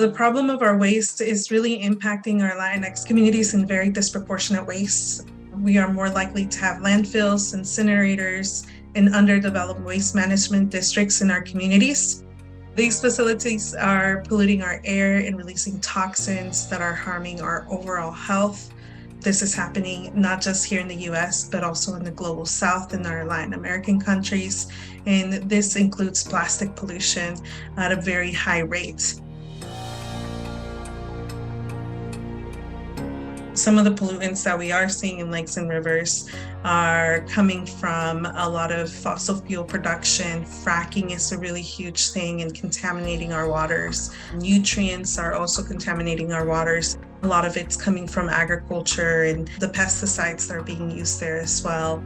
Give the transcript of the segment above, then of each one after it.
The problem of our waste is really impacting our Latinx communities in very disproportionate ways. We are more likely to have landfills, incinerators, and underdeveloped waste management districts in our communities. These facilities are polluting our air and releasing toxins that are harming our overall health. This is happening not just here in the US, but also in the global South and our Latin American countries. And this includes plastic pollution at a very high rate. Some of the pollutants that we are seeing in lakes and rivers are coming from a lot of fossil fuel production. Fracking is a really huge thing in contaminating our waters. Nutrients are also contaminating our waters. A lot of it's coming from agriculture and the pesticides that are being used there as well.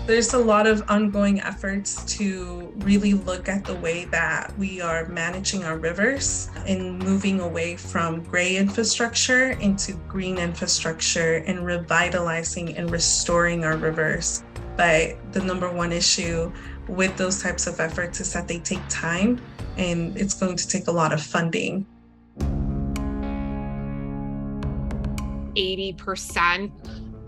There's a lot of ongoing efforts to really look at the way that we are managing our rivers and moving away from gray infrastructure into green infrastructure and revitalizing and restoring our rivers. But the number one issue with those types of efforts is that they take time and it's going to take a lot of funding. 80%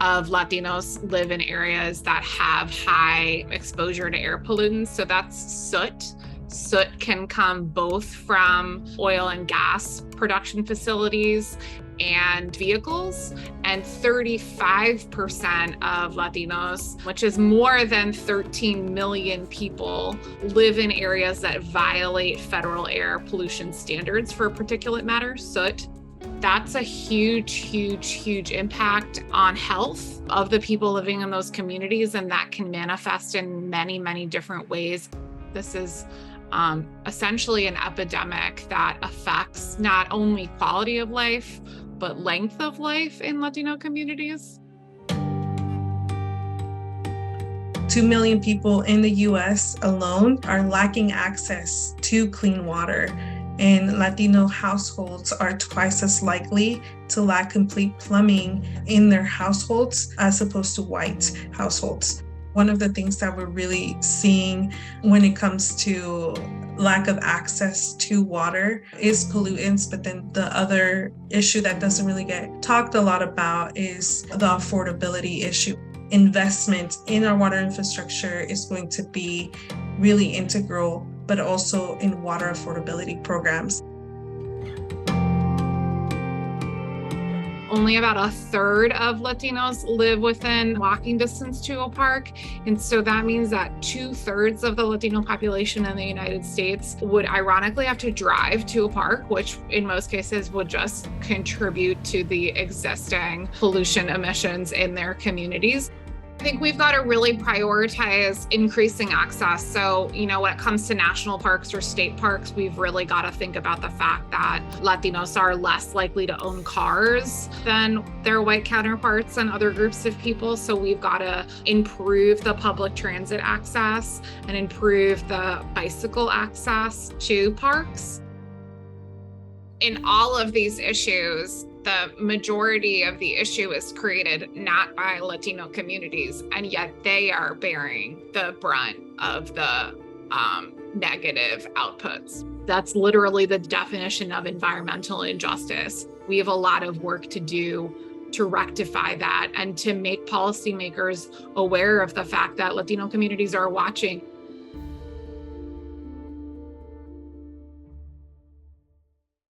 of Latinos live in areas that have high exposure to air pollutants. So that's soot. Soot can come both from oil and gas production facilities and vehicles. And 35% of Latinos, which is more than 13 million people, live in areas that violate federal air pollution standards for particulate matter, soot. That's a huge impact on health of the people living in those communities, and that can manifest in many different ways. This is essentially an epidemic that affects not only quality of life, but length of life in Latino communities. 2 million people in the US alone are lacking access to clean water. And Latino households are twice as likely to lack complete plumbing in their households as opposed to white households. One of the things that we're really seeing when it comes to lack of access to water is pollutants, but then the other issue that doesn't really get talked a lot about is the affordability issue. Investment in our water infrastructure is going to be really integral, but also in water affordability programs. Only about a third of Latinos live within walking distance to a park. And so that means that 2/3 of the Latino population in the United States would ironically have to drive to a park, which in most cases would just contribute to the existing pollution emissions in their communities. I think we've got to really prioritize increasing access. So, when it comes to national parks or state parks, we've really got to think about the fact that Latinos are less likely to own cars than their white counterparts and other groups of people. So we've got to improve the public transit access and improve the bicycle access to parks. In all of these issues, the majority of the issue is created not by Latino communities, and yet they are bearing the brunt of the negative outputs. That's literally the definition of environmental injustice. We have a lot of work to do to rectify that and to make policymakers aware of the fact that Latino communities are watching.